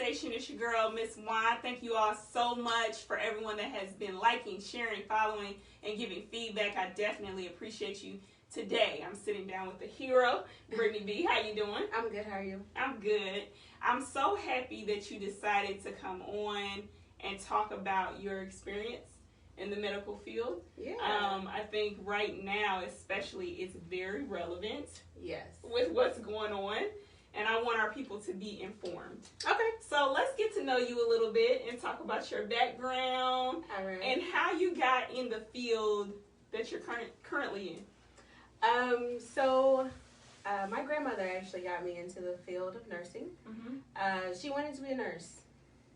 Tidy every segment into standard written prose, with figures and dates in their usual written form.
Conversation. It's your girl, Miss Juan. Thank you all so much for everyone that has been liking, sharing, following, and giving feedback. I definitely appreciate you. Today, I'm sitting down with the hero, Brittany B. How you doing? I'm good. How are you? I'm good. I'm so happy that you decided to come on and talk about your experience in the medical field. Yeah. I think right now, especially, it's very relevant. Yes. With what's going on. And I want our people to be informed. Okay. So let's get to know you a little bit and talk about your background. All right. And how you got in the field that you're currently in. My grandmother actually got me into the field of nursing. Mm-hmm. She wanted to be a nurse,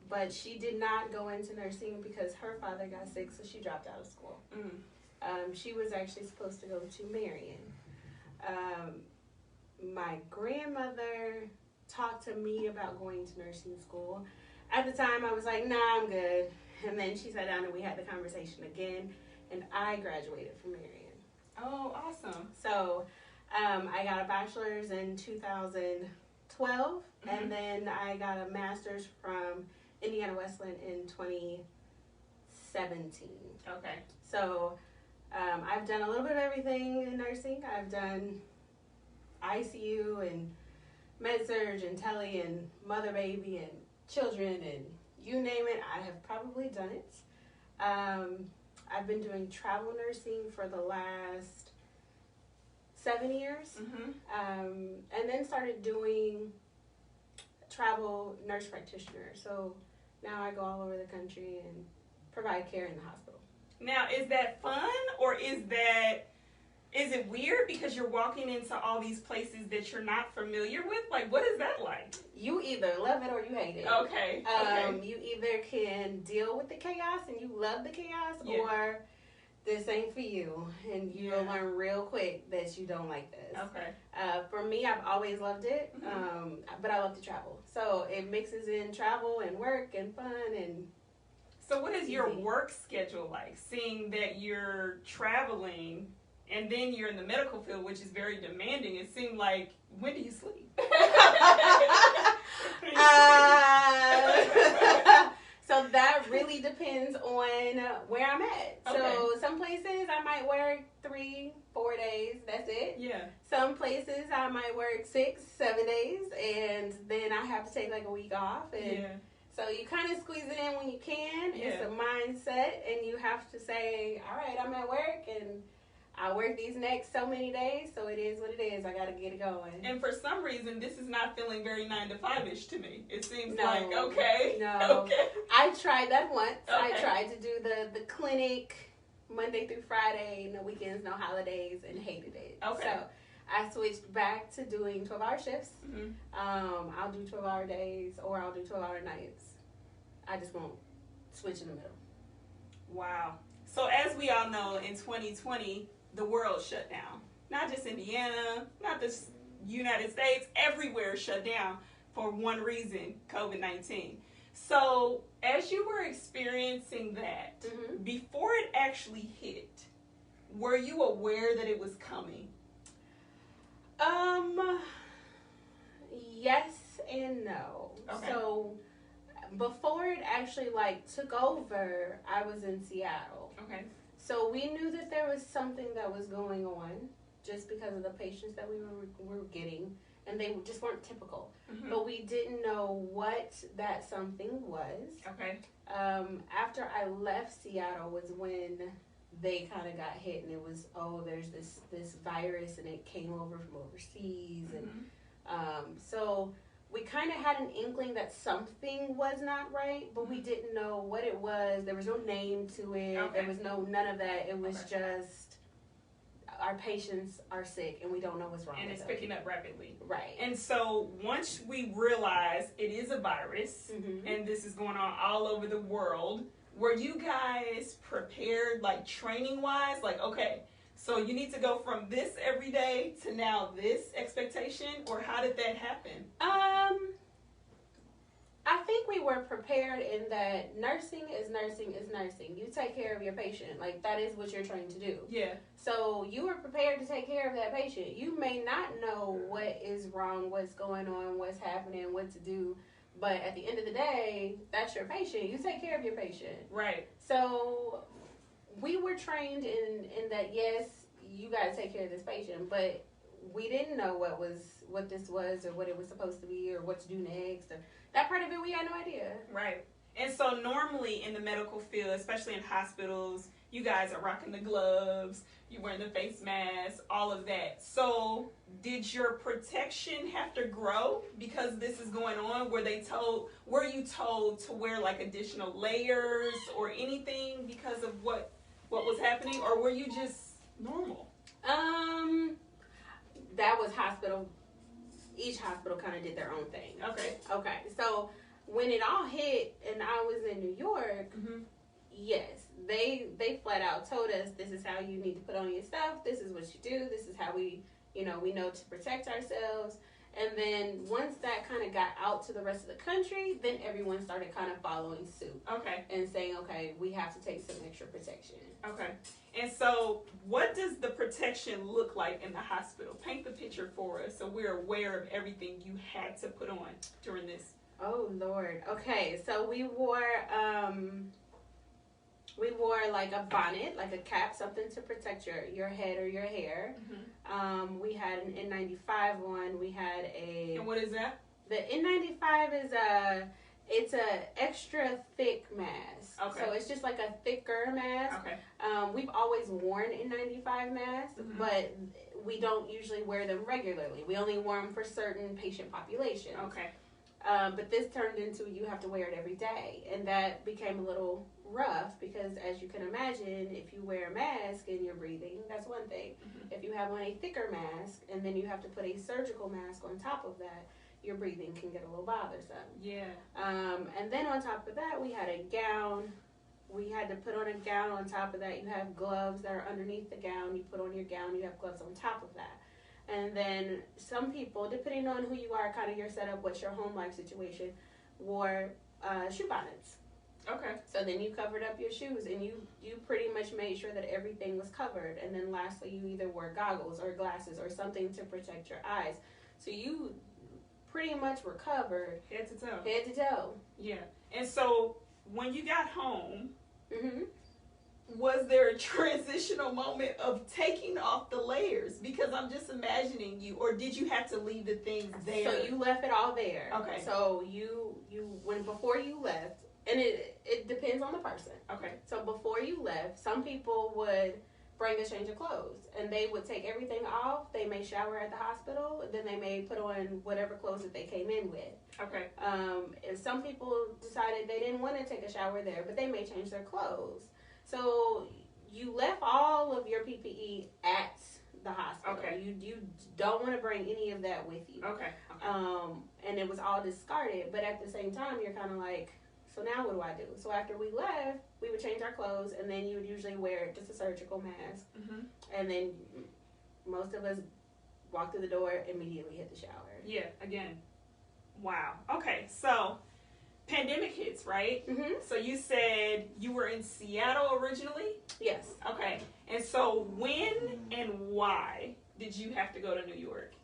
but she did not go into nursing because her father got sick, so she dropped out of school. Mm. She was actually supposed to go to Marion. My grandmother talked to me about going to nursing school. At the time, I was like, nah, I'm good. And then she sat down and we had the conversation again, and I graduated from Marion. Oh, awesome. So I got a bachelor's in 2012, and then I got a master's from Indiana Wesleyan in 2017. Okay. So I've done a little bit of everything in nursing. I've done ICU and med-surg and tele and mother baby and children and you name it, I have probably done it. I've been doing travel nursing for the last 7 years. And then started doing travel nurse practitioner. So now I go all over the country and provide care in the hospital. Now, is that fun, or is it weird because you're walking into all these places that you're not familiar with? Like, what is that like? You either love it or you hate it. Okay. You either can deal with the chaos and you love the chaos, Yeah. or this ain't for you, and you'll learn real quick that you don't like this. Okay. For me, I've always loved it, but I love to travel. So it mixes in travel and work and fun. And so what is your work schedule like, seeing that you're traveling and then you're in the medical field, which is very demanding? It seemed like, when do you sleep? So that really depends on where I'm at. Okay. So some places I might work 3-4 days, that's it. Yeah. Some places I might work 6-7 days, and then I have to take like a week off. And so you kind of squeeze it in when you can. Yeah. It's a mindset, and you have to say, all right, I'm at work, and I work these next so many days, so it is what it is. I got to get it going. And for some reason, this is not feeling very 9 to 5-ish to me. It seems No. like, okay. No. Okay. I tried that once. Okay. I tried to do the clinic Monday through Friday, no weekends, no holidays, and hated it. Okay. So I switched back to doing 12-hour shifts. Mm-hmm. I'll do 12-hour days, or I'll do 12-hour nights. I just won't switch in the middle. Wow. So as we all know, in 2020, the world shut down. Not just Indiana, not just United States, everywhere shut down for one reason, COVID-19. So as you were experiencing that, before it actually hit, were you aware that it was coming? Yes and no. Okay. So before it actually took over, I was in Seattle. Okay. So we knew that there was something that was going on just because of the patients that we were getting, and they just weren't typical. Mm-hmm. But we didn't know what that something was. Okay. After I left Seattle was when they kind of got hit, and it was, there's this virus, and it came over from overseas. And so we kind of had an inkling that something was not right, but we didn't know what it was. There was no name to it. Okay. There was none of that. It was just our patients are sick, and we don't know what's wrong And with it's them. picking up rapidly. Right. And so once we realized it is a virus, and this is going on all over the world, were you guys prepared, training-wise? Okay, so you need to go from this every day to now this expectation, or how did that happen? I think we were prepared in that nursing is nursing is nursing. You take care of your patient. That is what you're trained to do. Yeah. So you were prepared to take care of that patient. You may not know what is wrong, what's going on, what's happening, what to do, But at the end of the day, that's your patient. You take care of your patient. Right. So we were trained in that, yes, you got to take care of this patient, but we didn't know what this was or what it was supposed to be or what to do next. Or that part of it, we had no idea. Right. And so normally in the medical field, especially in hospitals, you guys are rocking the gloves, you wearing the face mask, all of that. So did your protection have to grow because this is going on? Were you told to wear like additional layers or anything because of what was happening, or were you just normal? That was hospital. Each hospital kind of did their own thing. Okay. So when it all hit and I was in New York, yes, they flat out told us, this is how you need to put on your stuff. This is what you do. This is how we know to protect ourselves. And then once that kind of got out to the rest of the country, then everyone started kind of following suit. Okay. And saying, okay, we have to take some extra protection. Okay. And so what does the protection look like in the hospital? Paint the picture for us so we're aware of everything you had to put on during this. Oh, Lord. Okay, so we wore like a bonnet, like a cap, something to protect your head or your hair. We had an N95 one. We had a... And what is that? The N95 is it's a extra thick mask. Okay. So it's just like a thicker mask. Okay. We've always worn N95 masks, but we don't usually wear them regularly. We only wear them for certain patient populations. Okay. But this turned into you have to wear it every day. And that became a little rough because, as you can imagine, if you wear a mask and you're breathing, that's one thing. If you have on a thicker mask and then you have to put a surgical mask on top of that, your breathing can get a little bothersome. Yeah. And then on top of that, we had a gown. We had to put on a gown on top of that. You have gloves that are underneath the gown. You put on your gown, you have gloves on top of that. And then some people, depending on who you are, kind of your setup, what's your home life situation, wore shoe bonnets. Okay. So then you covered up your shoes and you pretty much made sure that everything was covered. And then lastly, you either wore goggles or glasses or something to protect your eyes. So you pretty much were covered. Head to toe. Head to toe. Yeah. And so when you got home, was there a transitional moment of taking off the layers? Because I'm just imagining you, or did you have to leave the things there? So you left it all there. Okay. So before you left, and it depends on the person. Okay. So before you left, some people would bring a change of clothes, and they would take everything off. They may shower at the hospital, then they may put on whatever clothes that they came in with. Okay. And some people decided they didn't want to take a shower there, but they may change their clothes. So you left all of your PPE at the hospital. Okay. You don't want to bring any of that with you. Okay. And it was all discarded, but at the same time, you're kind of like, so now what do I do? So after we left, we would change our clothes, and then you would usually wear just a surgical mask. And then most of us walk through the door, immediately hit the shower. Yeah, again. Wow. Okay, so pandemic hits, right? So you said you were in Seattle originally? Yes. Okay. And so when and why did you have to go to New York?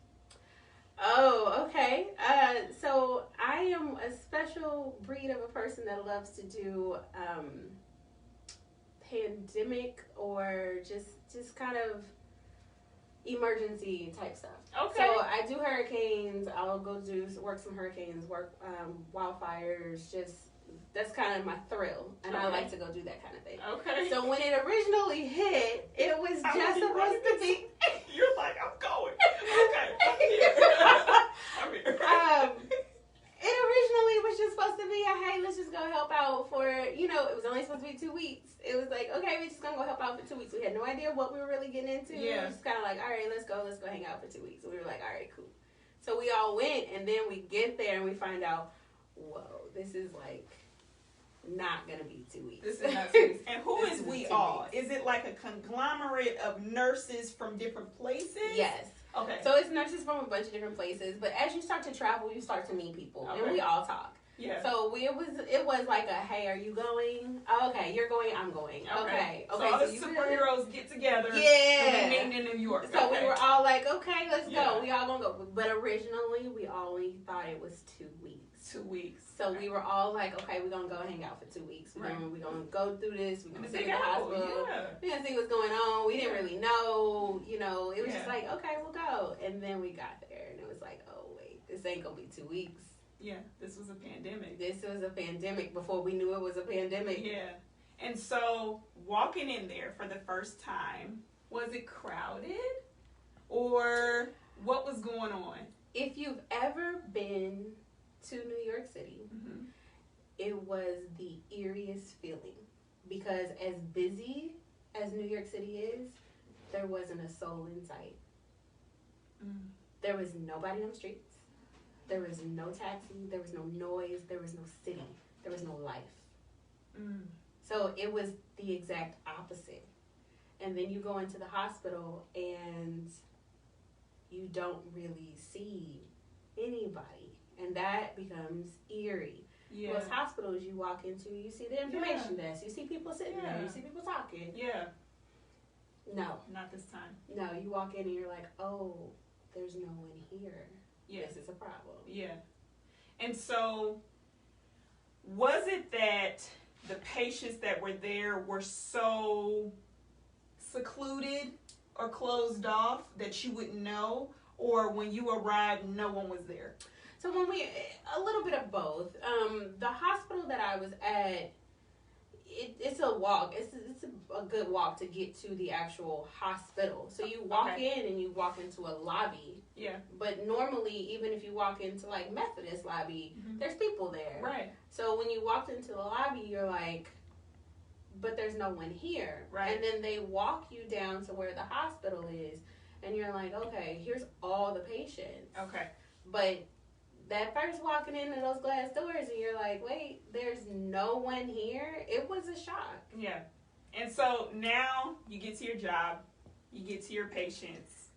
Oh, okay. So I am a special breed of a person that loves to do pandemic or just kind of emergency type stuff. Okay. So I do hurricanes. I'll go work some hurricanes, wildfires. That's kind of my thrill, and I like to go do that kind of thing. Okay. So when it originally hit, it was just supposed to be. You're like, I'm going. Okay. I'm here. I'm here. It originally was just supposed to be hey, let's just go help out for, it was only supposed to be 2 weeks. It was like, okay, we're just going to go help out for 2 weeks. We had no idea what we were really getting into. Yeah. It was just kind of like, all right, let's go hang out for 2 weeks. And we were like, all right, cool. So we all went, and then we get there and we find out, whoa, this is like not going to be 2 weeks. This is not 2 weeks. And who is we all? Is it like a conglomerate of nurses from different places? Yes. Okay. So it's nurses from a bunch of different places, but as you start to travel, you start to meet people, and we all talk. Yeah. So it was like a, hey, are you going? Okay, you're going. I'm going. Okay. So all the superheroes get together. Yeah. And we meet in New York. So we were all like, okay, let's Yeah. go. We all gonna go. But originally, we only thought it was 2 weeks. 2 weeks. So we were all like, okay, we're going to go hang out for 2 weeks. We're going to go through this. We're going to see the hospital. Yeah. We're going to see what's going on. We didn't really know, it was just like, okay, we'll go. And then we got there and it was like, oh, wait, this ain't going to be 2 weeks. Yeah, this was a pandemic. This was a pandemic before we knew it was a pandemic. Yeah. And so walking in there for the first time, was it crowded? Or what was going on? If you've ever been to New York City, mm-hmm. it was the eeriest feeling. Because as busy as New York City is, there wasn't a soul in sight. Mm. There was nobody on the streets. There was no taxi. There was no noise. There was no city. There was no life. Mm. So it was the exact opposite. And then you go into the hospital and you don't really see anybody. And that becomes eerie. Yeah. Most hospitals you walk into, you see the information desk. You see people sitting there. You see people talking. Yeah. No. Not this time. No, you walk in and you're like, oh, there's no one here. Yeah. This is a problem. Yeah. And so, was it that the patients that were there were so secluded or closed off that you wouldn't know? Or when you arrived, no one was there? So a little bit of both. The hospital that I was at, it's a walk. It's a good walk to get to the actual hospital. So you walk in and you walk into a lobby. Yeah. But normally, even if you walk into like Methodist lobby, mm-hmm. there's people there. Right. So when you walked into the lobby, you're like, but there's no one here. Right. And then they walk you down to where the hospital is, and you're like, okay, here's all the patients. Okay. But that first walking into those glass doors and you're like, wait, there's no one here, it was a shock. Yeah. And so now you get to your job, you get to your patients.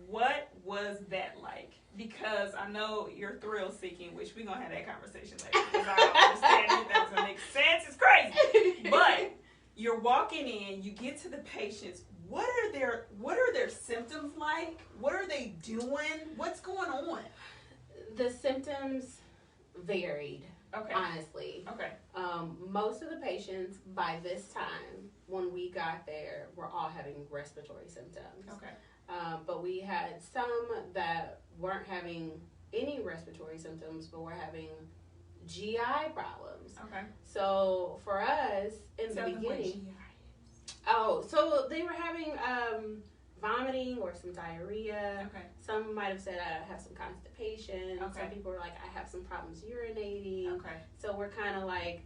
What was that like? Because I know you're thrill seeking, which we're going to have that conversation later. Because I don't understand it. That doesn't make sense. It's crazy. But you're walking in, you get to the patients. What are their symptoms like? What are they doing? What's going on? The symptoms varied, honestly. Okay. Most of the patients by this time, when we got there, were all having respiratory symptoms. Okay. But we had some that weren't having any respiratory symptoms, but were having GI problems. Okay. So for us, in the beginning, so they were having vomiting or some diarrhea. Okay. Some might have said I have some constipation. Okay. Some people were like, I have some problems urinating. Okay. So we're kind of like,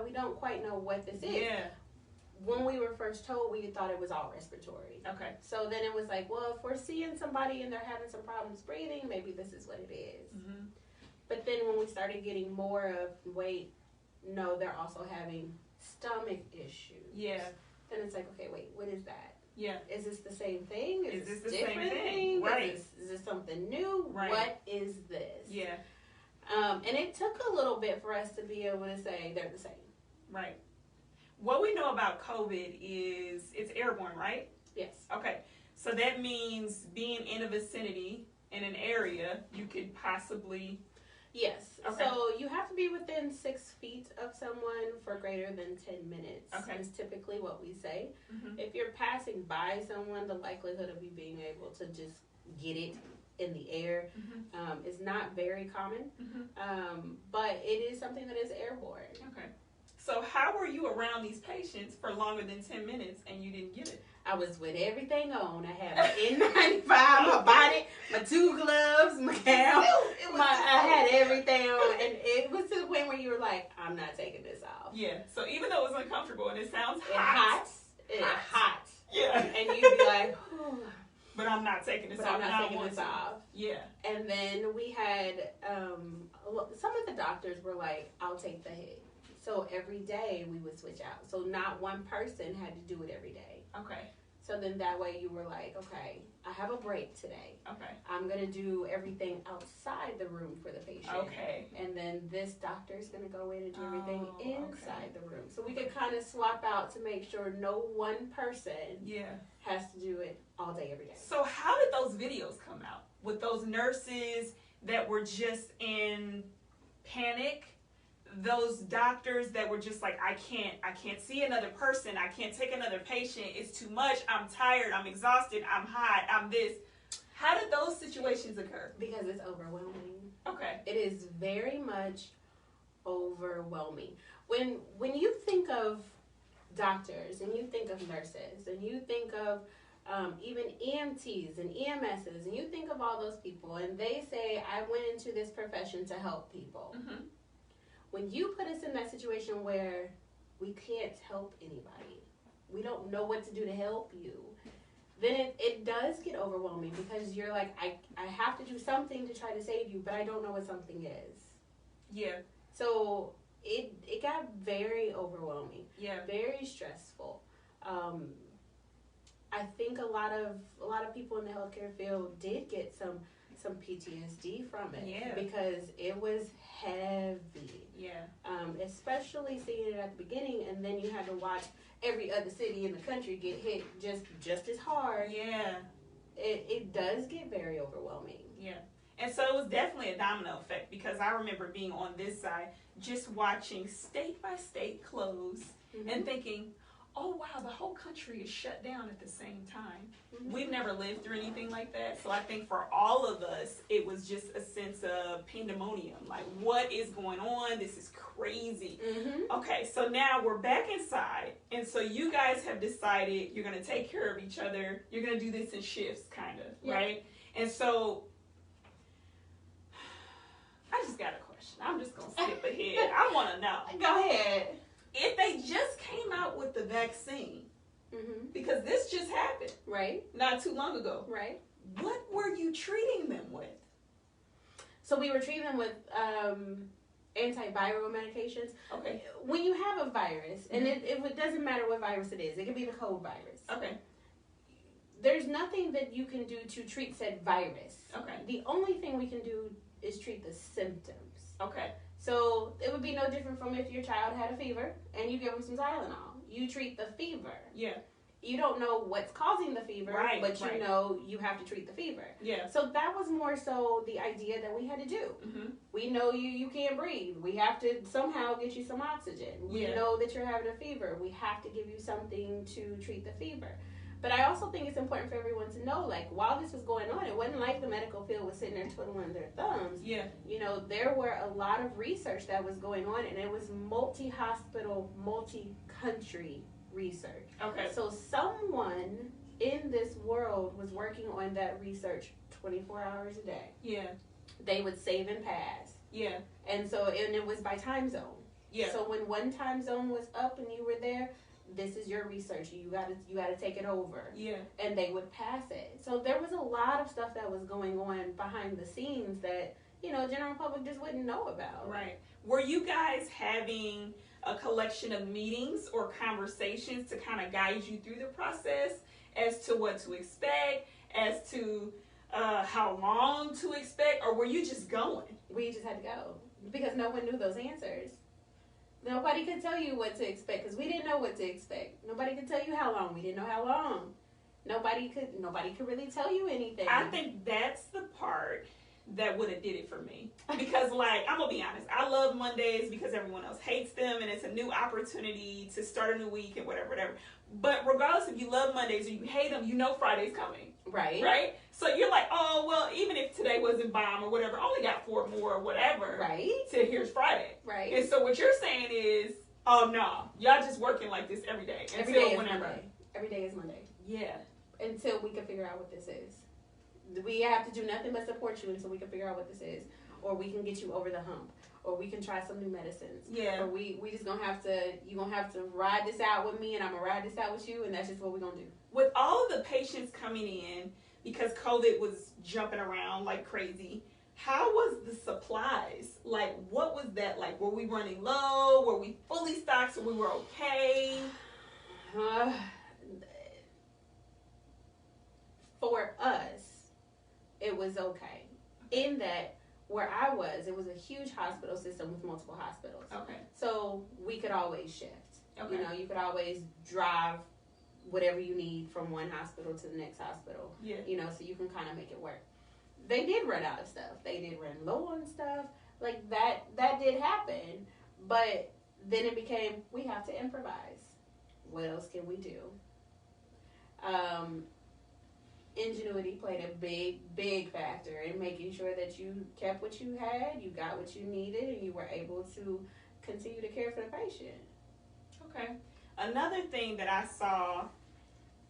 we don't quite know what this is. Yeah. When we were first told, we thought it was all respiratory. Okay. So then it was like, well, if we're seeing somebody and they're having some problems breathing, maybe this is what it is. Mm-hmm. But then when we started getting more of, wait, no, they're also having stomach issues. Yeah. Then it's like, okay, wait, what is that? Yeah. Is this the same thing? Is this the different same thing? Right. Is this something new? Right. What is this? Yeah. And it took a little bit for us to be able to say they're the same. Right. What we know about COVID is it's airborne, right? Yes. Okay. So that means being in a vicinity, in an area, you could possibly... Yes. Okay. So you have to be within 6 feet of someone for greater than 10 minutes. Okay. Is typically what we say. Mm-hmm. If you're passing by someone, the likelihood of you being able to just get it in the air Mm-hmm. is not very common. Mm-hmm. But it is something that is airborne. Okay. So how were you around these patients for longer than 10 minutes and you didn't get it? I was with everything on. I had my N95, my bonnet, my 2 gloves, my gown. I had everything on, and it was to the point where you were like, I'm not taking this off. Yeah. So even though it was uncomfortable and it sounds hot. Yeah. And you'd be like, whew. But I'm not taking this off. I'm not taking this off. Yeah. And then we had, some of the doctors were like, I'll take the hit. So every day we would switch out. So not one person had to do it every day. Okay. So then that way you were like, okay, I have a break today. Okay. I'm going to do everything outside the room for the patient. Okay. And then this doctor's going to go in and do everything inside the room. So we could kind of swap out to make sure no one person has to do it all day, every day. So how did those videos come out with those nurses that were just in panic, those doctors that were just like, I can't see another person, I can't take another patient, it's too much, I'm tired, I'm exhausted, I'm hot, I'm this. How did those situations occur? Because it's overwhelming. Okay. It is very much overwhelming. When you think of doctors and you think of nurses and you think of even EMTs and EMSs and you think of all those people and they say, I went into this profession to help people. Mm-hmm. When you put us in that situation where we can't help anybody, we don't know what to do to help you, then it does get overwhelming because you're like, I have to do something to try to save you, but I don't know what something is. Yeah. So it got very overwhelming. Yeah. Very stressful. I think a lot of people in the healthcare field did get some PTSD from it. Yeah. Because it was heavy. Yeah. Especially seeing it at the beginning, and then you had to watch every other city in the country get hit just as hard. Yeah. It does get very overwhelming. Yeah. And so it was definitely a domino effect because I remember being on this side, just watching state by state close and thinking, oh wow, the whole country is shut down at the same time. Mm-hmm. We've never lived through anything like that. So I think for all of us, it was just a sense of pandemonium. Like, what is going on? This is crazy. Mm-hmm. Okay, so now we're back inside. And so you guys have decided you're going to take care of each other. You're going to do this in shifts, kind of, right? And so I just got a question. I'm just going to skip ahead. I want to know. Go ahead. If they just came out with the vaccine, because this just happened, right, not too long ago, right, what were you treating them with? So we were treating them with antiviral medications. Okay. When you have a virus, and it doesn't matter what virus it is, it could be the cold virus. Okay. There's nothing that you can do to treat said virus. Okay. The only thing we can do is treat the symptoms. Okay. So it would be no different from if your child had a fever and you give them some Tylenol. You treat the fever. Yeah. You don't know what's causing the fever, right, but you know you have to treat the fever. Yeah. So that was more so the idea that we had to do. Mm-hmm. We know you can't breathe. We have to somehow get you some oxygen. We know that you're having a fever. We have to give you something to treat the fever. But I also think it's important for everyone to know, like, while this was going on, it wasn't like the medical field was sitting there twiddling their thumbs. Yeah. You know, there were a lot of research that was going on, and it was multi-hospital, multi-country research. Okay. So someone in this world was working on that research 24 hours a day. Yeah. They would save and pass. Yeah. And so, and it was by time zone. Yeah. So when one time zone was up and you were there, this is your research. You gotta take it over. Yeah. And they would pass it. So there was a lot of stuff that was going on behind the scenes that, you know, general public just wouldn't know about. Right. Were you guys having a collection of meetings or conversations to kind of guide you through the process as to what to expect, as to how long to expect, or were you just going? We just had to go because no one knew those answers. Nobody could tell you what to expect because we didn't know what to expect. Nobody could tell you how long. We didn't know how long. Nobody could really tell you anything. I think that's the part that would have did it for me. Because, like, I'm going to be honest. I love Mondays because everyone else hates them, and it's a new opportunity to start a new week and whatever. But regardless if you love Mondays or you hate them, you know Friday's coming. Right. Right? So you're like, oh, well, even if today wasn't bomb or whatever, I only got 4 more or whatever. Right. So here's Friday. Right. And so what you're saying is, oh, no, y'all just working like this every day. Every day is Monday. Every day is Monday. Yeah. Until we can figure out what this is. We have to do nothing but support you until we can figure out what this is. Or we can get you over the hump. Or we can try some new medicines. Yeah. Or we just gonna have to, you're gonna have to ride this out with me and I'm gonna ride this out with you, and that's just what we're gonna do. With all of the patients coming in, because COVID was jumping around like crazy, how was the supplies? Like, what was that like? Were we running low? Were we fully stocked so we were okay? For us, it was okay. In that, where I was, it was a huge hospital system with multiple hospitals. Okay. So we could always shift. Okay. You know, you could always drive whatever you need from one hospital to the next hospital. Yeah. You know, so you can kind of make it work. They did run out of stuff. They did run low on stuff, Like that did happen, but then it became, we have to improvise. What else can we do? Ingenuity played a big factor in making sure that you kept what you had, you got what you needed, and you were able to continue to care for the patient. Okay. Another thing that I saw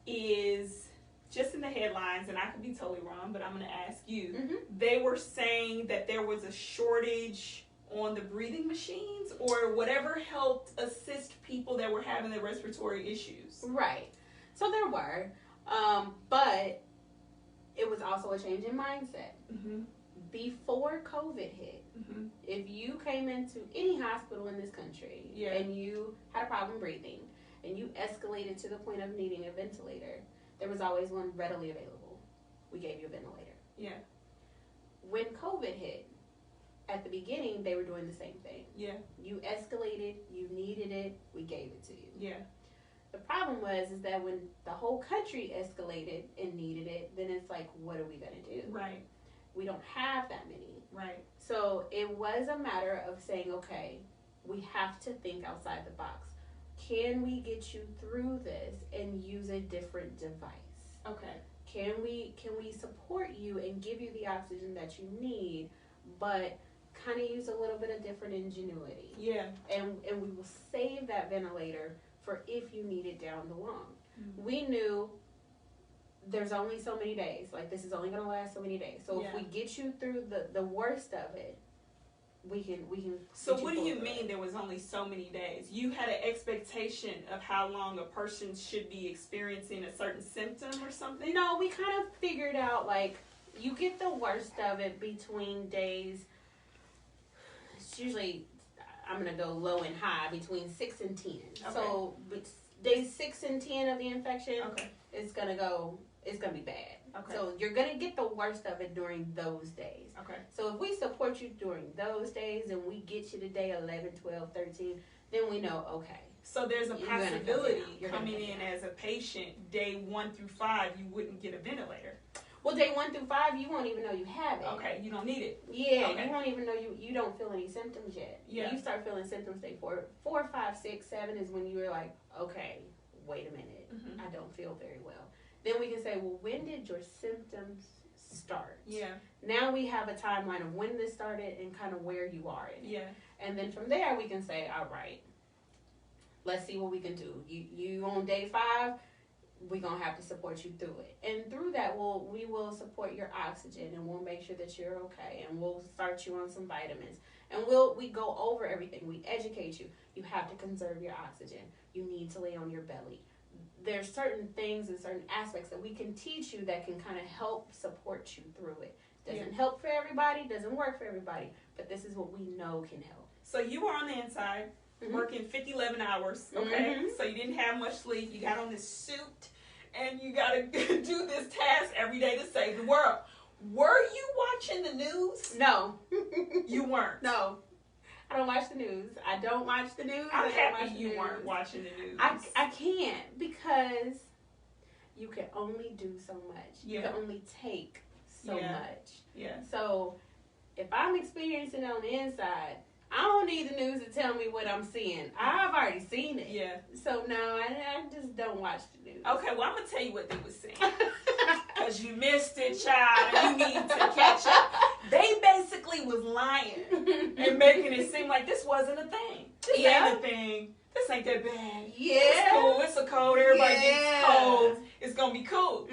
is just in the headlines, and I could be totally wrong, but I'm going to ask you. Mm-hmm. They were saying that there was a shortage on the breathing machines or whatever helped assist people that were having the respiratory issues. Right. So there were, but it was also a change in mindset. Mm-hmm. Before COVID hit, Mm-hmm. if you came into any hospital in this country and you had a problem breathing and you escalated to the point of needing a ventilator, there was always one readily available. We gave you a ventilator. Yeah. When COVID hit, at the beginning, they were doing the same thing. Yeah. You escalated, you needed it, we gave it to you. Yeah. The problem is that when the whole country escalated and needed it, then it's like, what are we going to do? Right. We don't have that many. Right. So it was a matter of saying, okay, we have to think outside the box. Can we get you through this and use a different device? Okay. Can we support you and give you the oxygen that you need, but kind of use a little bit of different ingenuity? Yeah. And we will save that ventilator for if you need it down the line. Mm-hmm. We knew there's only so many days. Like, this is only going to last so many days. So if we get you through the worst of it, we can. So what do you mean there was only so many days? You had an expectation of how long a person should be experiencing a certain symptom or something? No, we kind of figured out, like, you get the worst of it between days. It's usually, I'm going to go low and high, between 6 and 10. Okay. So days 6 and 10 of the infection, it's going to be bad. Okay. So you're going to get the worst of it during those days. Okay. So if we support you during those days and we get you to day 11, 12, 13, then we know, okay. So there's a possibility coming in as a patient, day 1 through 5, you wouldn't get a ventilator. Well, day 1 through 5, you won't even know you have it. Okay, you don't need it. Yeah, you won't even know you don't feel any symptoms yet. Yeah. When you start feeling symptoms day 4, 5, 6, 7 is when you're like, okay, wait a minute, I don't feel very well. Then we can say, well, when did your symptoms start? Yeah. Now we have a timeline of when this started and kind of where you are in it. Yeah. And then from there we can say, all right, let's see what we can do. You on day 5, we're going to have to support you through it. And through that, we will support your oxygen, and we'll make sure that you're okay, and we'll start you on some vitamins. And we go over everything. We educate you. You have to conserve your oxygen. You need to lay on your belly. There's certain things and certain aspects that we can teach you that can kind of help support you through it. Doesn't help for everybody, doesn't work for everybody, but this is what we know can help. So you were on the inside, working 50, 11 hours, okay? So you didn't have much sleep. You got on this suit, and you got to do this task every day to save the world. Were you watching the news? No. You weren't? No. I don't watch the news. I don't watch the news. I'm happy you weren't watching the news. I can't, because you can only do so much. Yeah. You can only take so much. Yeah. So if I'm experiencing it on the inside, I don't need the news to tell me what I'm seeing. I've already seen it. Yeah. So no, I just don't watch the news. Okay, well, I'm going to tell you what they were saying. Because you missed it, child, and you need to catch up. They basically was lying and making it seem like this wasn't a thing. This ain't a thing. This ain't that bad. Yeah. It's cool. It's a cold. Everybody gets cold. It's going to be cool.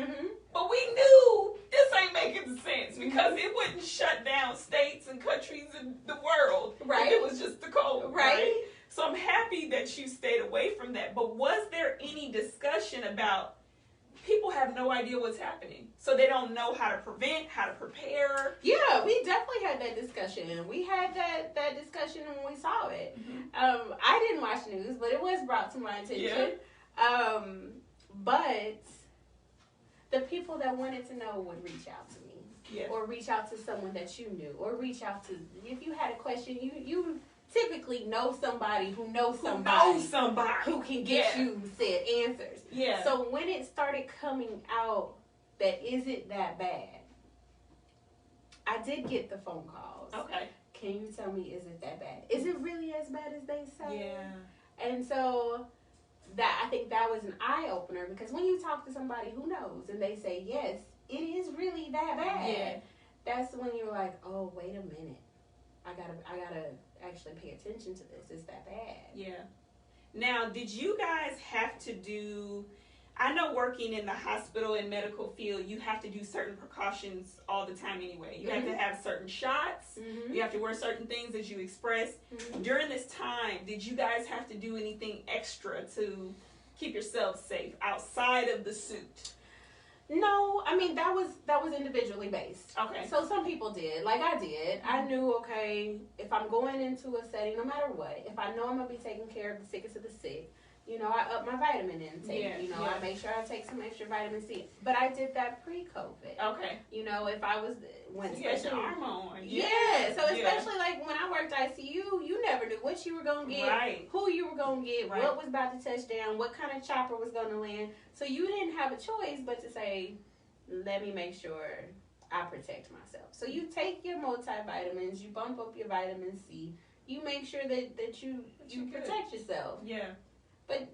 But we knew this ain't making sense, because it wouldn't shut down states and countries in the world. Right. If it was just the cold. Right. So I'm happy that you stayed away from that. But was there any discussion about people have no idea what's happening, so they don't know how to prevent, how to prepare? Yeah, we definitely had that discussion. We had that discussion when we saw it. I didn't watch news, but it was brought to my attention. Yeah. But the people that wanted to know would reach out to me, or reach out to someone that you knew, or reach out to, if you had a question, you typically know somebody who knows somebody who can get you said answers. Yeah. So when it started coming out that isn't that bad, I did get the phone calls. Okay. can you tell me, is it that bad? Is it really as bad as they say? Yeah. And so I think that was an eye opener, because when you talk to somebody who knows and they say, yes, it is really that bad. Yeah. That's when you're like, oh, wait a minute. I gotta actually pay attention to this. It's that bad. Yeah. Now, did you guys have to do, I know working in the hospital and medical field, you have to do certain precautions all the time anyway. You have to have certain shots. You have to wear certain things, as you expressed. During this time, did you guys have to do anything extra to keep yourself safe outside of the suit? No, I mean, that was individually based. Okay. So some people did, like I did. I knew, okay, if I'm going into a setting, no matter what, if I know I'm going to be taking care of the sickest of the sick, you know, I up my vitamin intake. I make sure I take some extra vitamin C. But I did that pre-COVID. Okay. You know, if I was especially your arm on. Yeah. So especially like when I worked ICU, you never knew what you were gonna get, who you were gonna get, what was about to touch down, what kind of chopper was gonna land. So you didn't have a choice but to say, let me make sure I protect myself. So you take your multivitamins, you bump up your vitamin C, you make sure that you protect yourself. Yeah. But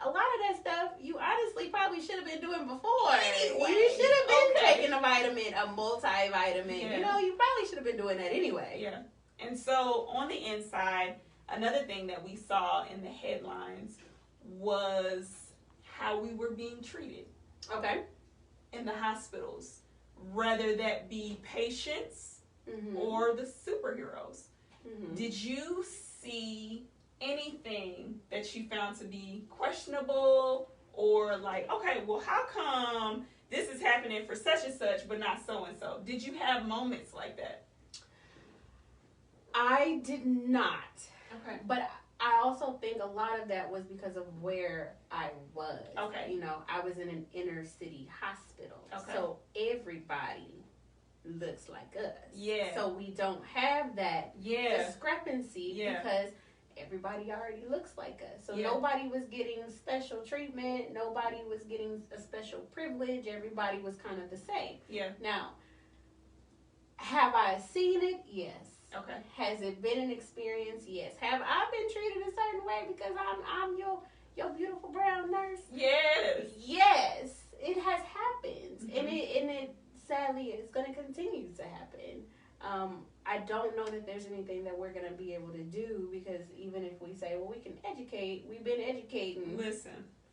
a lot of that stuff, you honestly probably should have been doing before. Anyway. You should have been taking a vitamin, a multivitamin. Yeah. You know, you probably should have been doing that anyway. Yeah. And so on the inside, another thing that we saw in the headlines was how we were being treated. Okay. In the hospitals, whether that be patients or the superheroes. Did you see anything that you found to be questionable, or like, okay, well, how come this is happening for such and such but not so and so? Did you have moments like that? I did not. Okay. But I also think a lot of that was because of where I was. Okay. You know, I was in an inner city hospital. Okay. So everybody looks like us. Yeah. So we don't have that discrepancy because everybody already looks like us. So nobody was getting special treatment. Nobody was getting a special privilege. Everybody was kind of the same. Yeah. Now, have I seen it? Yes. Okay. Has it been an experience? Yes. Have I been treated a certain way because I'm your beautiful brown nurse? Yes. Yes. It has happened. And it sadly is going to continue to happen. I don't know that there's anything that we're going to be able to do, because even if we say, well, we can educate, we've been educating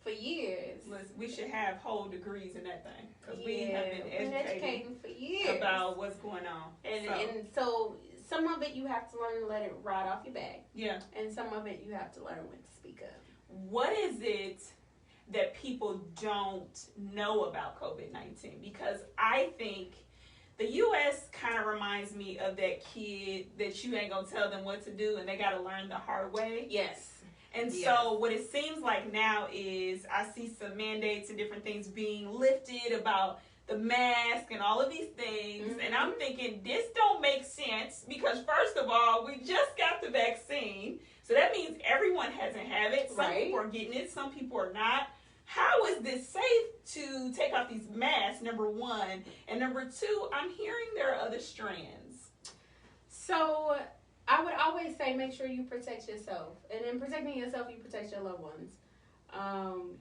for years. Listen, we should have whole degrees in that thing, because we have been educating for years about what's going on. And so some of it you have to learn to let it ride off your back. Yeah. And some of it you have to learn when to speak up. What is it that people don't know about COVID-19? Because I think the U.S. kind of reminds me of that kid that you ain't going to tell them what to do and they got to learn the hard way. Yes. And so what it seems like now is I see some mandates and different things being lifted about the mask and all of these things. And I'm thinking, this don't make sense, because first of all, we just got the vaccine. So that means everyone hasn't had it. Some people are getting it. Some people are not. How is this safe to take off these masks, number one? And number two, I'm hearing there are other strands. So I would always say make sure you protect yourself. And in protecting yourself, you protect your loved ones.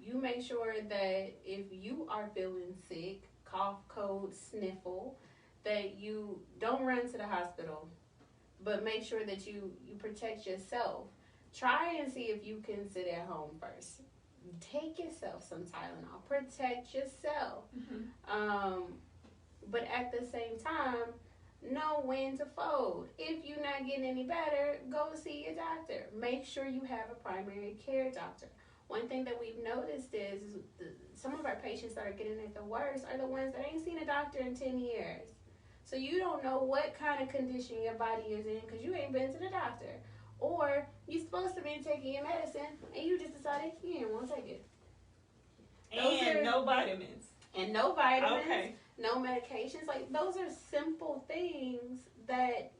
You make sure that if you are feeling sick, cough, cold, sniffle, that you don't run to the hospital, but make sure that you protect yourself. Try and see if you can sit at home first. Take yourself some Tylenol. Protect yourself. But at the same time, know when to fold. If you're not getting any better, go see your doctor. Make sure you have a primary care doctor. One thing that we've noticed is some of our patients that are getting it the worst are the ones that ain't seen a doctor in 10 years. So you don't know what kind of condition your body is in because you ain't been to the doctor. Or you're supposed to be taking your medicine and you just decided you didn't want to take it. And no vitamins. And no vitamins. Okay. No medications. Like, those are simple things that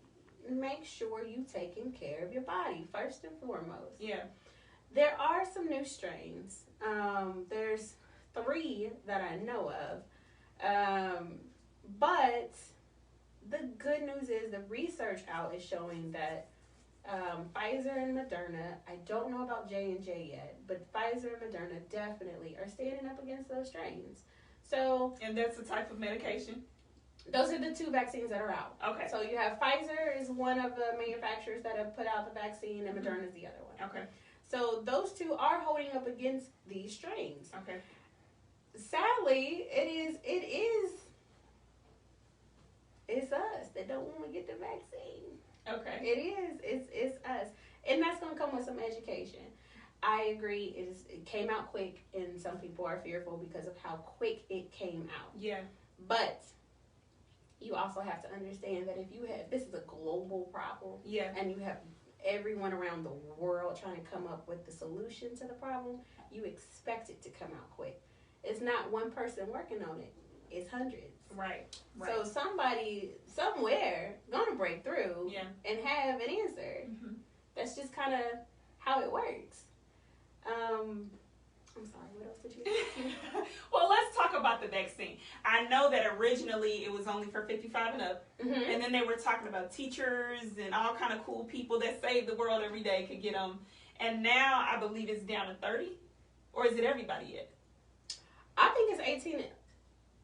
make sure you taking care of your body first and foremost. Yeah. There are some new strains. There's 3 that I know of. But the good news is the research out is showing that Pfizer and Moderna, I don't know about J&J yet, but Pfizer and Moderna definitely are standing up against those strains. So, and that's the type of medication? Those are the two vaccines that are out. Okay. So you have Pfizer is one of the manufacturers that have put out the vaccine, and Moderna is the other one. Okay. So those two are holding up against these strains. Okay. Sadly, it's us that don't want to get the vaccine. Okay. It's us. And that's going to come with some education. I agree. It came out quick, and some people are fearful because of how quick it came out. Yeah. But you also have to understand that if you have, this is a global problem. Yeah. And you have everyone around the world trying to come up with the solution to the problem, you expect it to come out quick. It's not one person working on it. It's hundreds. Right. So somebody, somewhere, going to break through and have an answer. Mm-hmm. That's just kind of how it works. I'm sorry, what else did you say? Well, let's talk about the vaccine. I know that originally it was only for 55 and up. Mm-hmm. And then they were talking about teachers and all kind of cool people that save the world every day could get them. And now I believe it's down to 30. Or is it everybody yet? I think it's 18.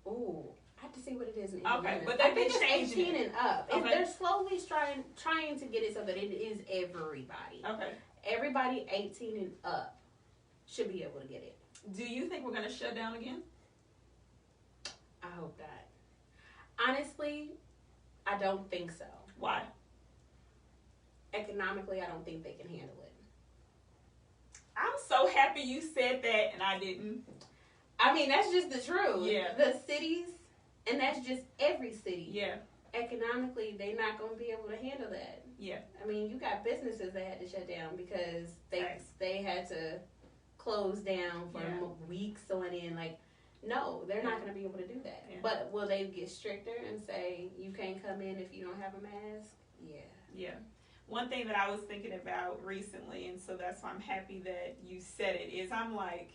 Ooh, I have to see what it is in Indiana. Okay, but I they've think been it's changing 18 and up. Okay. They're slowly trying to get it so that it is everybody. Okay. Everybody 18 and up should be able to get it. Do you think we're going to shut down again? I hope not. Honestly, I don't think so. Why? Economically, I don't think they can handle it. I'm so happy you said that and I didn't. I mean, that's just the truth. Yeah. The cities, and that's just every city. Yeah. Economically, they're not going to be able to handle that. Yeah. I mean, you got businesses that had to shut down because they had to close down for weeks on end. Like, no, they're not going to be able to do that. Yeah. But will they get stricter and say you can't come in if you don't have a mask? Yeah. Yeah. One thing that I was thinking about recently, and so that's why I'm happy that you said it, is I'm like,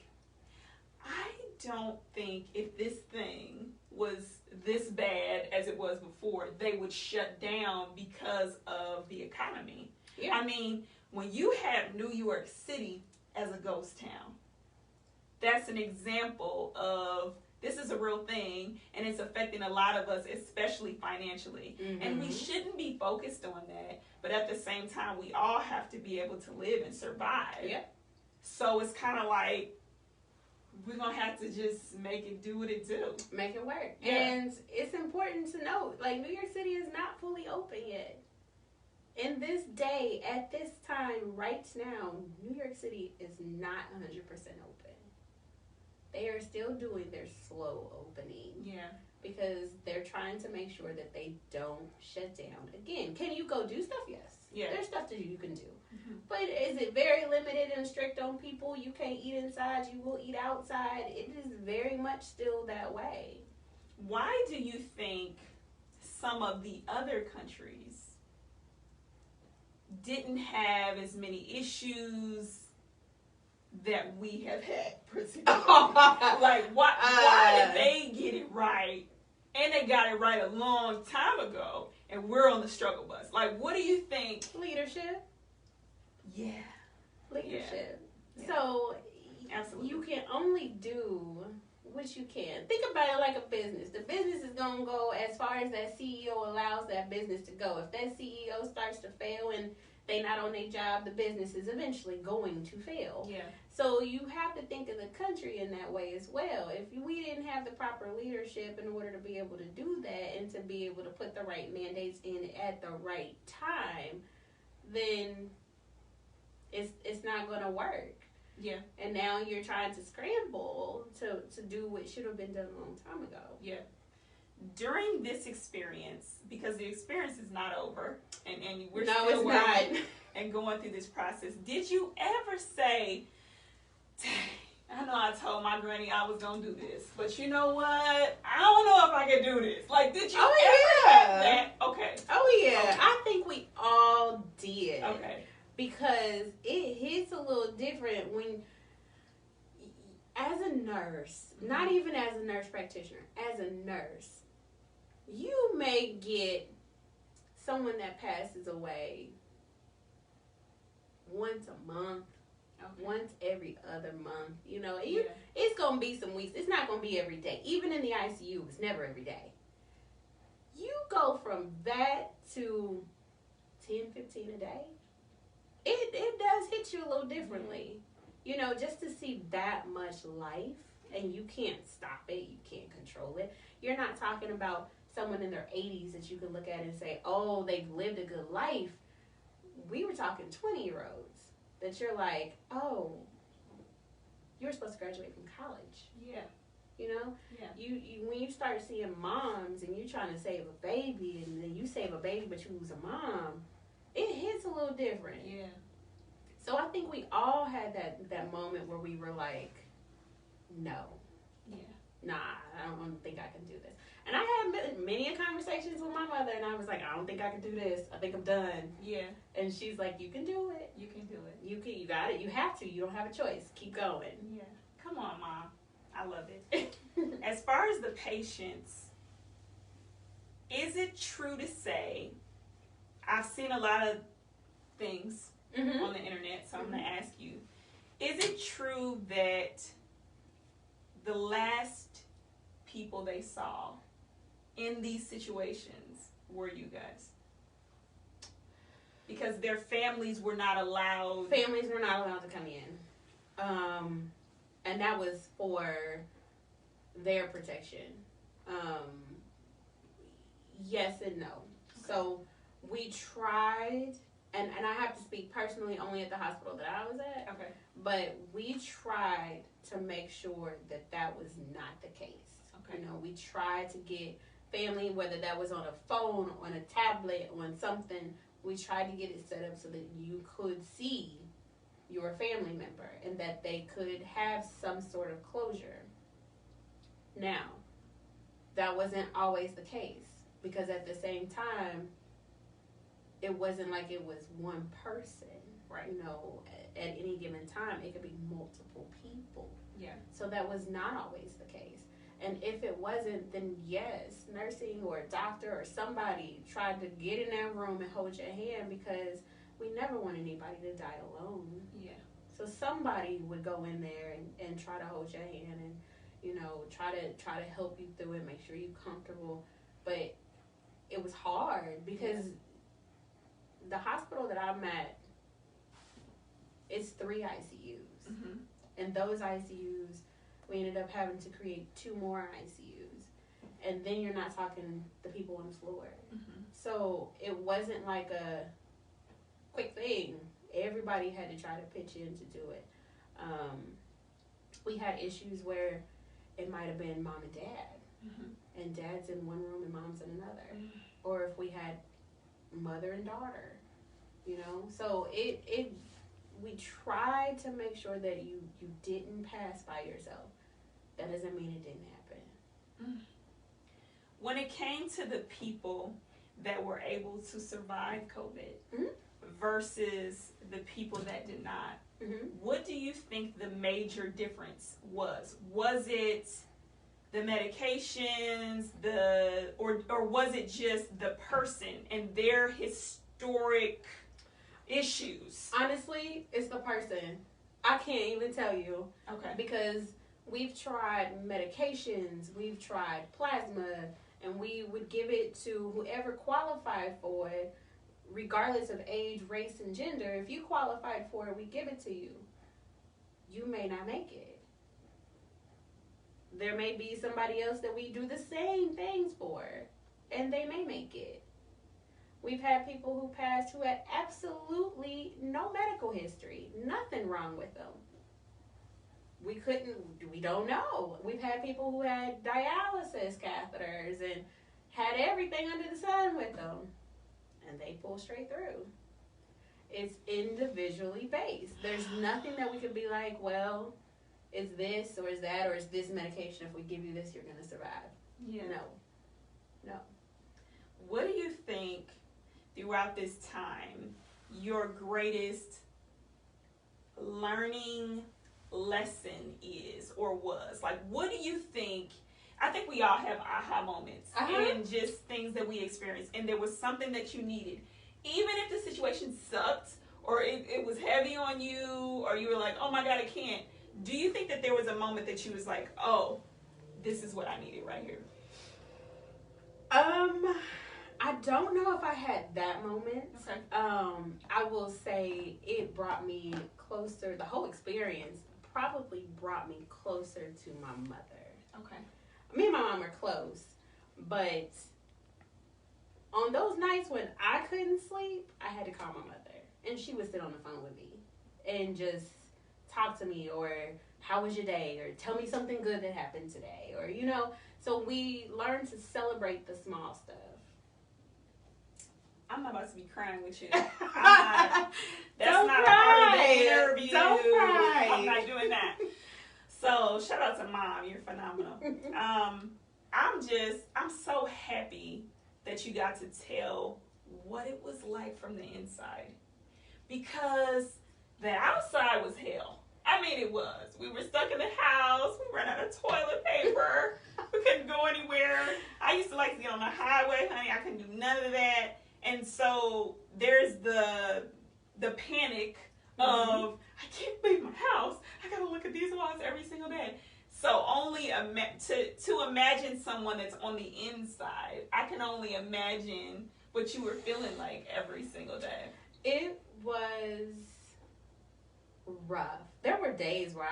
I don't think if this thing was this bad as it was before, they would shut down because of the economy. Yeah. I mean, when you have New York City as a ghost town, that's an example of this is a real thing, and it's affecting a lot of us, especially financially. Mm-hmm. And we shouldn't be focused on that, but at the same time, we all have to be able to live and survive. Yeah. So it's kind of like, we're going to have to just make it do what it do. Make it work. Yeah. And it's important to note, like, New York City is not fully open yet. In this day, at this time, right now, New York City is not 100% open. They are still doing their slow opening. Yeah. Because they're trying to make sure that they don't shut down. Again, can you go do stuff? Yes. Yeah. There's stuff that you can do. Mm-hmm. But is it very limited and strict on people? You can't eat inside, you will eat outside. It is very much still that way. Why do you think some of the other countries didn't have as many issues that we have had? Like, why did they get it right? And they got it right a long time ago, and we're on the struggle bus. Like, what do you think? Leadership. Yeah. Leadership. Yeah. So, Absolutely. you can only do what you can. Think about it like a business. The business is going to go as far as that CEO allows that business to go. If that CEO starts to fail and they not on their job, the business is eventually going to fail. Yeah. So you have to think of the country in that way as well. If we didn't have the proper leadership in order to be able to do that and to be able to put the right mandates in at the right time, then it's not going to work. Yeah. And now you're trying to scramble to do what should have been done a long time ago. Yeah. During this experience, because the experience is not over, and we're still working and going through this process, did you ever say, dang, I know I told my granny I was going to do this, but you know what? I don't know if I can do this. Like, did you ever have that? Okay. Oh, yeah. Okay. I think we all did. Okay. Because it hits a little different when, as a nurse, not even as a nurse practitioner, as a nurse, you may get someone that passes away once a month, once every other month. You know, it's going to be some weeks. It's not going to be every day. Even in the ICU, it's never every day. You go from that to 10, 15 a day. It does hit you a little differently. You know, just to see that much life, and you can't stop it, you can't control it. You're not talking about someone in their 80s that you can look at and say, oh, they've lived a good life. We were talking 20-year-olds that you're like, oh, you were supposed to graduate from college. Yeah. You know? Yeah. You when you start seeing moms and you're trying to save a baby, and then you save a baby but you lose a mom, it hits a little different. Yeah. So I think we all had that moment where we were like, no. Yeah. Nah, I don't think I can do this. And I had many conversations with my mother, and I was like, I don't think I can do this. I think I'm done. Yeah. And she's like, you can do it. You can do it. You got it. You have to. You don't have a choice. Keep going. Yeah. Come on, Mom. I love it. As far as the patients, is it true to say, I've seen a lot of things on the internet, so I'm going to ask you, is it true that the last people they saw in these situations were you guys? Because their families were not allowed. Families were not allowed to come in. And that was for their protection. Yes and no. Okay. So we tried, and I have to speak personally only at the hospital that I was at. Okay. But we tried to make sure that was not the case. Okay. You know, we tried to get family, whether that was on a phone, on a tablet, on something, we tried to get it set up so that you could see your family member and that they could have some sort of closure. Now, that wasn't always the case, because at the same time, it wasn't like it was one person. Right. You know, at any given time, it could be multiple people. Yeah. So that was not always the case. And if it wasn't, then yes, nursing or a doctor or somebody tried to get in that room and hold your hand, because we never want anybody to die alone. Yeah. So somebody would go in there and try to hold your hand and, you know, try to help you through it, make sure you're comfortable. But it was hard because the hospital that I'm at, it's 3 ICUs. Mm-hmm. And those ICUs, we ended up having to create 2 more ICUs. And then you're not talking the people on the floor. Mm-hmm. So it wasn't like a quick thing. Everybody had to try to pitch in to do it. We had issues where it might have been mom and dad. Mm-hmm. And dad's in one room and mom's in another. Mm-hmm. Or if we had mother and daughter, you know. So we tried to make sure that you didn't pass by yourself. That doesn't mean it didn't happen. When it came to the people that were able to survive COVID versus the people that did not, what do you think the major difference was? Was it the medications, or was it just the person and their historic issues? Honestly, it's the person. I can't even tell you. Okay. Because we've tried medications, we've tried plasma, and we would give it to whoever qualified for it, regardless of age, race, and gender. If you qualified for it, we give it to you. You may not make it. There may be somebody else that we do the same things for, and they may make it. We've had people who passed who had absolutely no medical history, nothing wrong with them. We don't know. We've had people who had dialysis catheters and had everything under the sun with them, and they pull straight through. It's individually based. There's nothing that we could be like, well, is this or is that or is this medication? If we give you this, you're going to survive. Yeah. No. What do you think throughout this time your greatest learning lesson is or was? Like, what do you think? I think we all have aha moments and just things that we experience. And there was something that you needed. Even if the situation sucked or it was heavy on you or you were like, oh my God, I can't. Do you think that there was a moment that you was like, oh, this is what I needed right here? I don't know if I had that moment. Okay. I will say it brought me closer. The whole experience probably brought me closer to my mother. Okay. Me and my mom are close, but on those nights when I couldn't sleep, I had to call my mother, and she would sit on the phone with me and just talk to me, or how was your day, or tell me something good that happened today, or So we learned to celebrate the small stuff. I'm not about to be crying with you. That's not a part of the interview. Don't cry. I'm not doing that. So shout out to Mom, you're phenomenal. I'm so happy that you got to tell what it was like from the inside, because the outside was hell. I mean, it was. We were stuck in the house. We ran out of toilet paper. We couldn't go anywhere. I used to like to get on the highway, honey. I couldn't do none of that. And so there's the panic of, I can't leave my house. I gotta look at these walls every single day. So only to imagine someone that's on the inside, I can only imagine what you were feeling like every single day. It was rough. There were days where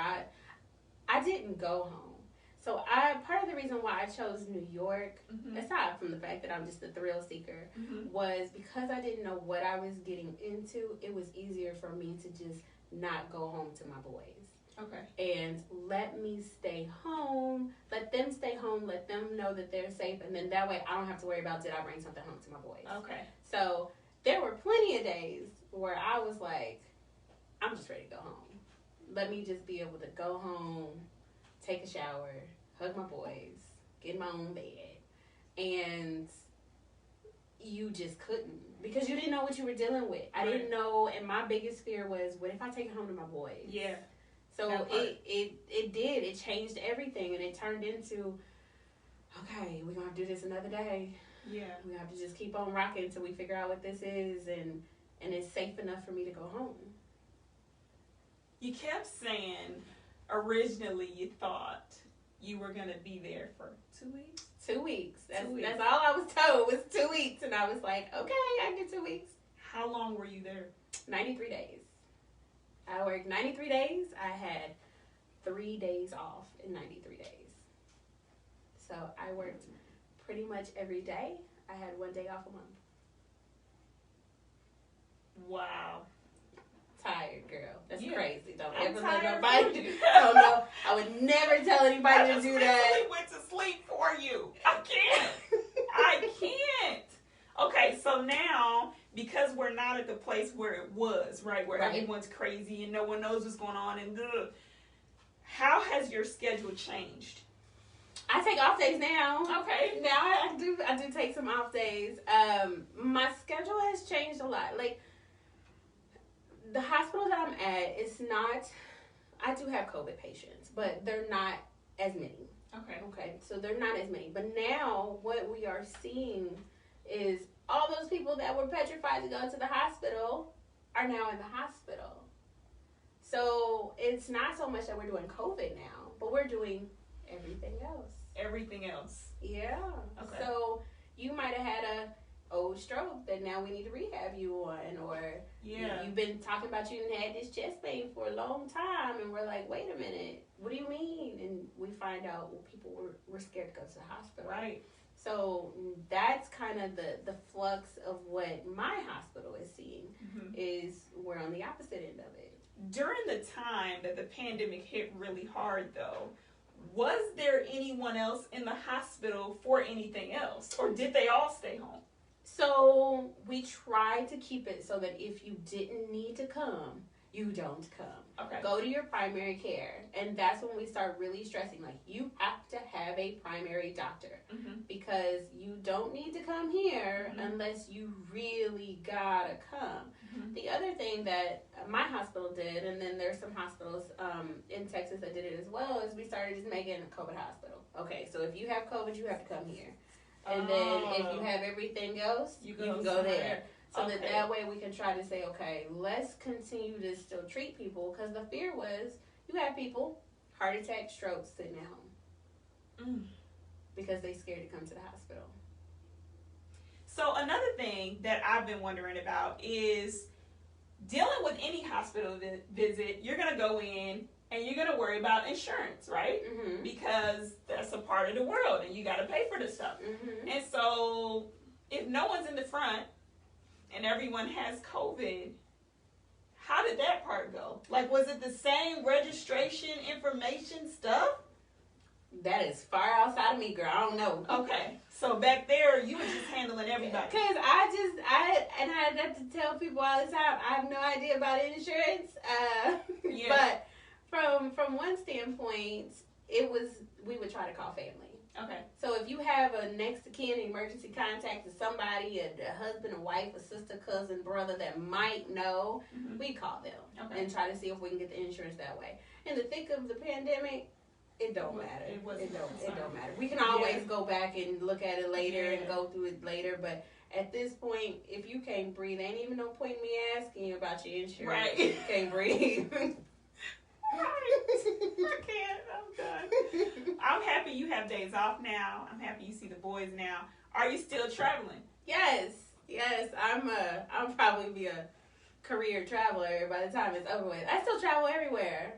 I didn't go home. So part of the reason why I chose New York, aside from the fact that I'm just a thrill seeker, was because I didn't know what I was getting into. It was easier for me to just not go home to my boys. Okay. And let me stay home. Let them stay home. Let them know that they're safe. And then that way I don't have to worry about, did I bring something home to my boys? Okay. So there were plenty of days where I was like, I'm just ready to go home. Let me just be able to go home, take a shower, hug my boys, get in my own bed. And you just couldn't, because you didn't know what you were dealing with. I didn't know, and my biggest fear was, what if I take it home to my boys? Yeah. So it changed everything, and it turned into, okay, we're going to have to do this another day. Yeah. We have to just keep on rocking until we figure out what this is, and it's safe enough for me to go home. You kept saying originally you thought you were going to be there for 2 weeks? 2 weeks. That's 2 weeks. That's all I was told was 2 weeks. And I was like, okay, I get 2 weeks. How long were you there? 93 days. I worked 93 days. I had 3 days off in 93 days. So I worked pretty much every day. I had 1 day off a month. Wow. Tired, girl. That's crazy. Don't I'm ever let tired nobody too. Oh no, I would never tell anybody to do that. I just went to sleep for you. I can't. I can't. Okay, so now, because we're not at the place where it was, right, where everyone's crazy and no one knows what's going on, and how has your schedule changed? I take off days now. Okay. Now I do take some off days. My schedule has changed a lot. Like, the hospital that I'm at, it's not, I do have COVID patients, but they're not as many. Okay, so they're not as many. But now what we are seeing is all those people that were petrified to go to the hospital are now in the hospital. So it's not so much that we're doing COVID now, but we're doing everything else. Everything else. Yeah. Okay. So you might have had a old stroke that now we need to rehab you on, or you've been talking about you and had this chest pain for a long time, and we're like, wait a minute, what do you mean? And we find out, well, people were scared to go to the hospital. Right. So that's kind of the flux of what my hospital is seeing, is we're on the opposite end of it. During the time that the pandemic hit really hard, though, was there anyone else in the hospital for anything else, or did they all stay home? So we tried to keep it so that if you didn't need to come, you don't come. Okay. Go to your primary care. And that's when we start really stressing, like, you have to have a primary doctor. Mm-hmm. Because you don't need to come here unless you really gotta come. Mm-hmm. The other thing that my hospital did, and then there's some hospitals in Texas that did it as well, is we started just making it a COVID hospital. Okay, so if you have COVID, you have to come here. And then if you have everything else, you can go there. So that way we can try to say, okay, let's continue to still treat people. Because the fear was, you have people, heart attack, strokes, sitting at home. Because they scared to come to the hospital. So another thing that I've been wondering about is dealing with any hospital visit, you're going to go in and you're going to worry about insurance, right? Mm-hmm. Because that's a part of the world and you got to pay for this stuff. Mm-hmm. And so if no one's in the front and everyone has COVID, how did that part go? Like, was it the same registration information stuff? That is far outside of me, girl. I don't know. Okay. So back there, you were just handling everybody. Because I have to tell people all the time, I have no idea about insurance. But from one standpoint, we would try to call family. Okay. So if you have a next of kin emergency contact to somebody, a husband, a wife, a sister, cousin, brother that might know, we call them and try to see if we can get the insurance that way. In the thick of the pandemic, it don't matter. It don't matter. We can always go back and look at it later and go through it later. But at this point, if you can't breathe, ain't even no point in me asking you about your insurance. Right. If you can't breathe. I can't. I'm done. I'm happy you have days off now. I'm happy you see the boys now. Are you still traveling? Yes. I'll probably be a career traveler by the time it's over with. I still travel everywhere.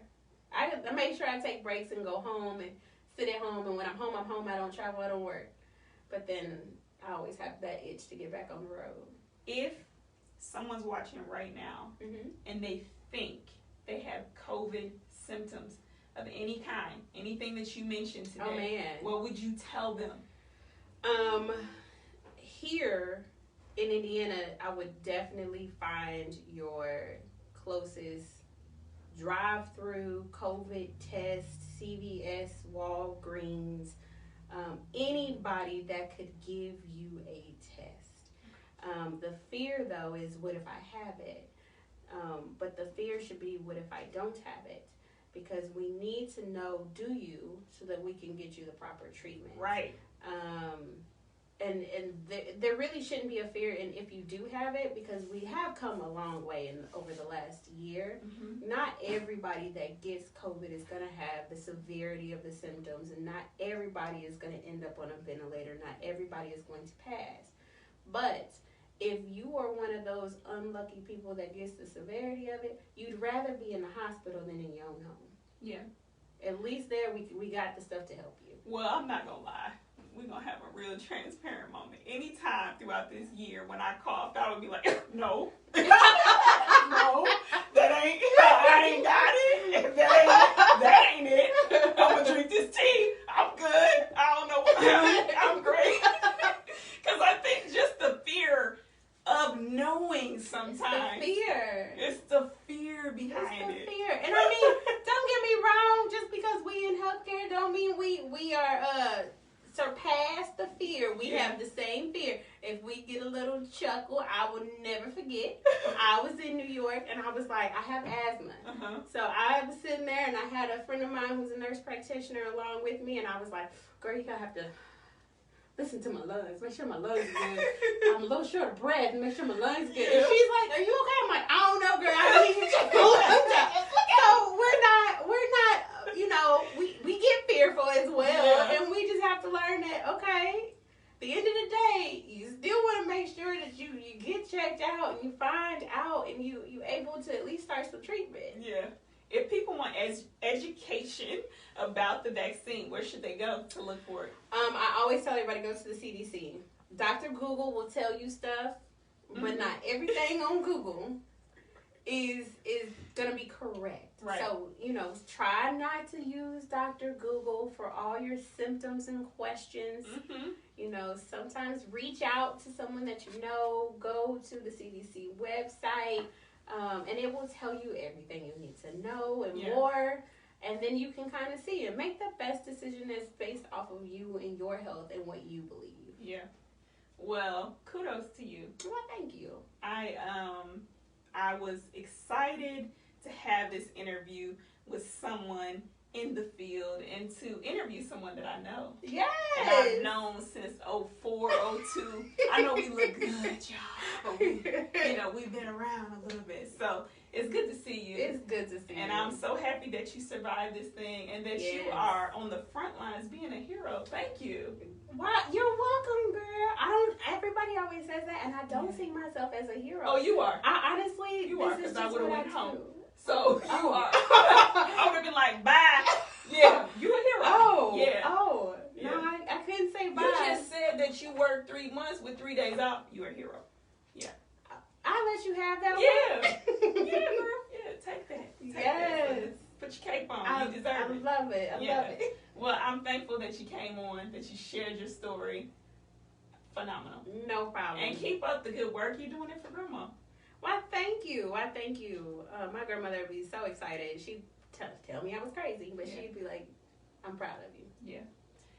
I make sure I take breaks and go home and sit at home. And when I'm home, I'm home. I don't travel. I don't work. But then I always have that itch to get back on the road. If someone's watching right now and they think they have COVID symptoms of any kind, anything that you mentioned today, what would you tell them? Here in Indiana, I would definitely find your closest drive-through COVID test, CVS, Walgreens, anybody that could give you a test. The fear, though, is what if I have it? But the fear should be, what if I don't have it? Because we need to know, do you, so that we can get you the proper treatment. Right. And there really shouldn't be a fear in if you do have it, because we have come a long way over the last year. Not everybody that gets COVID is going to have the severity of the symptoms, and not everybody is going to end up on a ventilator. Not everybody is going to pass. But if you are one of those unlucky people that gets the severity of it, you'd rather be in the hospital than in your own home. Yeah. At least there we got the stuff to help you. Well, I'm not going to lie. We're going to have a real transparent moment. Anytime throughout this year when I coughed, I would be like, no. No, I ain't got it. That ain't it. I'm going to drink this tea. I'm good. I don't know what I'm great. Because I think just the fear of knowing sometimes. It's the fear behind it. And I mean, don't get me wrong, just because we in healthcare don't mean we are surpass the fear. We have the same fear. If we get a little chuckle, I will never forget. I was in New York and I was like, I have asthma. So I was sitting there and I had a friend of mine who's a nurse practitioner along with me, and I was like, girl, you gotta have to listen to my lungs. Make sure my lungs are good. I'm a little short of breath and make sure my lungs are good. And she's like, are you okay? I'm like, I don't know, girl. I don't even check my lungs out. So we're not, we get fearful as well. And we just have to learn that, okay, at the end of the day, you still want to make sure that you get checked out and you find out and you able to at least start some treatment. Yeah. If people want education about the vaccine, where should they go to look for it? I always tell everybody go to the CDC. Dr. Google will tell you stuff, but not everything on Google is going to be correct. Right. So, try not to use Dr. Google for all your symptoms and questions. Sometimes reach out to someone that you know. Go to the CDC website. And it will tell you everything you need to know and Yeah. more. And then you can kind of see and make the best decision that's based off of you and your health and what you believe. Yeah. Well, kudos to you. Well, thank you. I was excited to have this interview with someone in the field and to interview someone that I know. Yes. And I've known since 04, 02. I know we look good, y'all, but we've been around a little bit. So it's good to see you. It's good to see you. And I'm so happy that you survived this thing and that you are on the front lines being a hero. Thank you. Wow, you're welcome, girl. Everybody always says that, and I don't see myself as a hero. Oh, you are. I honestly, you this are, is because just I would have what went I home. do. So you are. I would have been like, bye. Yeah, you a hero. Oh, yeah. Oh, yeah. No, I couldn't say bye. You just said that you worked 3 months with 3 days off. You a hero. Yeah. I let you have that. Yeah. Yeah, girl. Yeah, take that. Yes. That. Put your cape on. You deserve it. I love it. I love it. Well, I'm thankful that you came on, that you shared your story. Phenomenal. No problem. And keep up the good work. You're doing it for Grandma. Well, thank you. My grandmother would be so excited. She'd tell me I was crazy, but she'd be like, I'm proud of you. Yeah.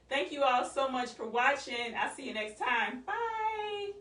Thank you all so much for watching. I'll see you next time. Bye.